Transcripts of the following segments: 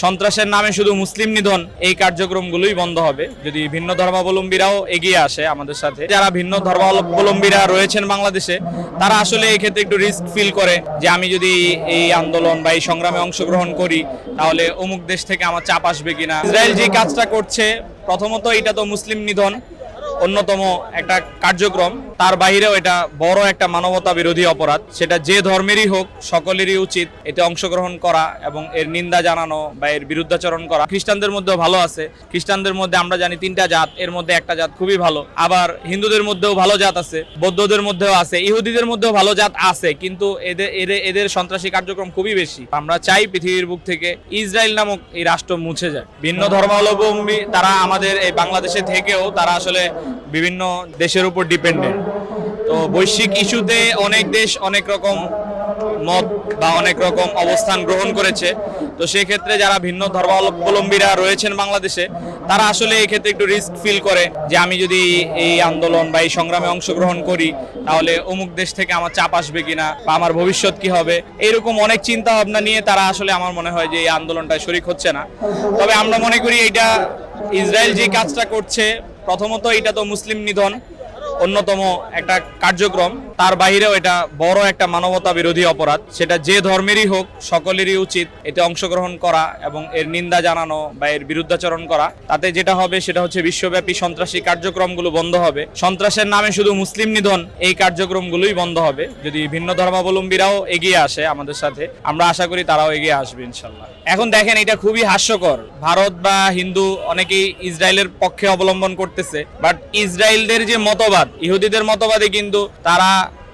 সন্ত্রাসের নামে শুধু মুসলিম নিধন এই কার্যক্রমগুলোই বন্ধ হবে যদি ভিন্ন ধর্মাবলম্বীরাও এগিয়ে আসে আমাদের সাথে। যারা ভিন্ন ধর্মাবলম্বীরা রয়েছেন বাংলাদেশে তারা আসলে এই ক্ষেত্রে একটু রিস্ক ফিল করে যে আমি যদি এই আন্দোলন বা এই সংগ্রামে অংশগ্রহণ করি তাহলে অমুক দেশ থেকে আমার চাপ আসবে কিনা। ইসরায়েল যে কাজটা করছে প্রথমত এটা তো মুসলিম নিধন অন্যতম একটা কার্যক্রম, তার বাইরেও এটা বড় একটা মানবতা বিরোধী অপরাধ। সেটা যে ধর্মেরই হোক সকলেরই উচিত এতে অংশগ্রহণ করা এবং এর নিন্দা জানানো বা এর বিরুদ্ধাচরণ করা। খ্রিস্টানদের মধ্যেও ভালো আছে, খ্রিস্টানদের মধ্যে আমরা জানি 3টা জাত, এর মধ্যে একটা জাত খুবই ভালো। আবার হিন্দুদের মধ্যেও ভালো জাত আছে, বৌদ্ধদের মধ্যেও আছে, ইহুদিদের মধ্যেও ভালো জাত আছে, কিন্তু এদের সন্ত্রাসী কার্যক্রম খুবই বেশি। আমরা চাই পৃথিবীর বুক থেকে ইসরায়েল নামক এই রাষ্ট্র মুছে যায়। ভিন্ন ধর্মাবলম্বী তারা আমাদের এই বাংলাদেশে থেকেও তারা আসলে বিভিন্ন দেশের উপর ডিপেন্ডেন্ট। তো বৈশ্বিক ইস্যুতে অনেক দেশ অনেক রকম মত বা অনেক রকম অবস্থান গ্রহণ করেছে। তো সেই ক্ষেত্রে যারা ভিন্ন ধর্মাবলম্বীরা রয়েছেন বাংলাদেশে তারা আসলে এই ক্ষেত্রে একটু রিস্ক ফিল করে যে আমি যদি এই আন্দোলন বা এই সংগ্রামে অংশগ্রহণ করি তাহলে অমুক দেশ থেকে আমার চাপ আসবে কিনা বা আমার ভবিষ্যৎ কি হবে, এইরকম অনেক চিন্তা ভাবনা নিয়ে তারা আসলে আমার মনে হয় যে এই আন্দোলনটায় শরিক হচ্ছে না। তবে আমরা মনে করি এটা ইসরায়েল যে কাজটা করছে প্রথমত এটা তো মুসলিম নিধন অন্যতম একটা কার্যক্রম, তার বাইরেও এটা বড় একটা মানবতা বিরোধী অপরাধ। সেটা যে ধর্মেরই হোক সকলেরই উচিত এতে অংশগ্রহণ করা এবং এর নিন্দা জানানো বা এর বিরুদ্ধাচরণ করা। তাতে যেটা হবে সেটা হচ্ছে বিশ্বব্যাপী সন্ত্রাসী কার্যক্রমগুলো বন্ধ হবে। সন্ত্রাসের নামে শুধু মুসলিম নিধন এই কার্যক্রমগুলোই বন্ধ হবে যদি ভিন্ন ধর্মাবলম্বীরাও এগিয়ে আসে আমাদের সাথে। আমরা আশা করি তারাও এগিয়ে আসবে ইনশাল্লাহ। এখন দেখেন এটা খুবই হাস্যকর, ভারত বা হিন্দু অনেকেই ইসরায়েলের পক্ষে অবলম্বন করতেছে, বাট ইসরায়েলদের যে মতবাদ, ইহুদিদের মতবাদে কিন্তু তারা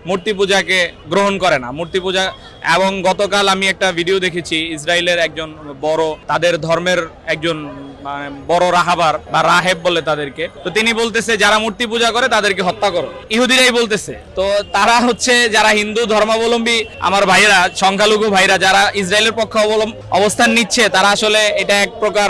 মূর্তি পূজাকে গ্রহণ করে না। মূর্তি পূজা, এবং গতকাল আমি একটা ভিডিও দেখেছি ইসরায়েলের একজন বড় তাদের ধর্মের একজন বড় রাহাবার বা রাহেব বলে তাদেরকে, তো তিনি বলতেছে যারা মূর্তি পূজা করে তাদেরকে হত্যা করো। ইহুদিরাই বলতেছে। তো তারা হচ্ছে যারা হিন্দু ধর্মাবলম্বী আমার ভাইরা, সংখ্যালঘু ভাইরা যারা ইসরায়েলের পক্ষে অবস্থান নিচ্ছে তারা আসলে এটা এক প্রকার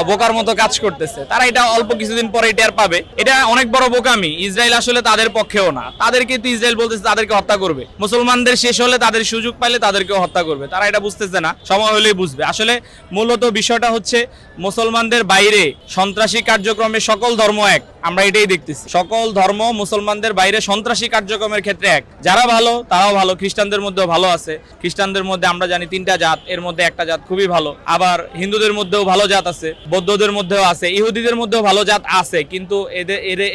বোকার মতো কাজ করতেছে। তারা এটা অল্প কিছুদিন পরে টের পাবে এটা অনেক বড় বোকামি। ইসরায়েল আসলে তাদের পক্ষেও না, তাদেরকে তো ইসরায়েল বলতেছে তাদেরকে হত্যা করবে। মুসলমানদের শেষ হলে তাদের সুযোগ পাইলে তাদেরকেও হত্যা করবে। তারা এটা বুঝতেছে না, সময় হলেই বুঝবে। আসলে মূলত বিষয়টা হচ্ছে মুসলমানদের বাইরে সন্ত্রাসী কার্যক্রমে সকল ধর্ম এক, আমরা এটাই দেখতেছি। সকল ধর্ম মুসলমানদের বাইরে সন্ত্রাসী কার্যক্রমের ক্ষেত্রে এক। যারা ভালো তারাও ভালো, খ্রিস্টানদের মধ্যেও ভালো আছে, খ্রিস্টানদের মধ্যে আমরা জানি 3টা জাত, এর মধ্যে একটা জাত খুবই ভালো। আবার হিন্দুদের মধ্যেও ভালো জাত আছে, বৌদ্ধদের মধ্যেও আছে, ইহুদিদের মধ্যেও ভালো জাত আছে, কিন্তু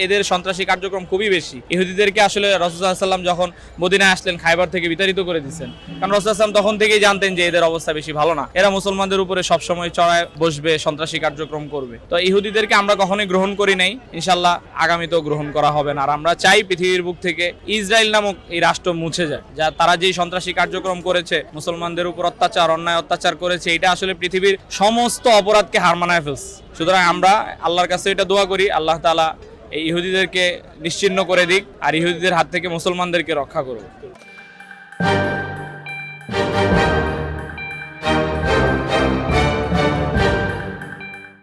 এদের সন্ত্রাসী কার্যক্রম খুবই বেশি। ইহুদিদেরকে আসলে রাসূল সাল্লাল্লাহু আলাইহি ওয়াসাল্লাম যখন মদিনায় আসলেন খায়বার থেকে বিতাড়িত করে দিয়েছেন, কারণ রাসূল সাল্লাল্লাহু আলাইহি ওয়াসাল্লাম তখন থেকেই জানতেন যে এদের অবস্থা বেশি ভালো না, এরা মুসলমানদের উপরে সবসময় চড়ায় বসবে, সন্ত্রাসী কার্যক্রম করবে। তো ইহুদিদেরকে আমরা কখনোই গ্রহণ করি নাই, ইনশাল্লাহ আগামীতেও গ্রহণ করা হবে না। আর আমরা চাই পৃথিবীর বুক থেকে ইসরায়েল নামক এই রাষ্ট্র মুছে যায়। যা তারা যেই সন্ত্রাসী কার্যক্রম করেছে, মুসলমানদের উপর অত্যাচার, অন্যায় অত্যাচার করেছে, এটা আসলে পৃথিবীর সমস্ত অপরাধকে হার মানায় ফেলছে। সুতরাং আমরা আল্লাহর কাছে এটা দোয়া করি আল্লাহ তাআলা এই ইহুদিদেরকে নিশ্চিহ্ন করে দিক আর ইহুদিদের হাত থেকে মুসলমানদেরকে রক্ষা করুক।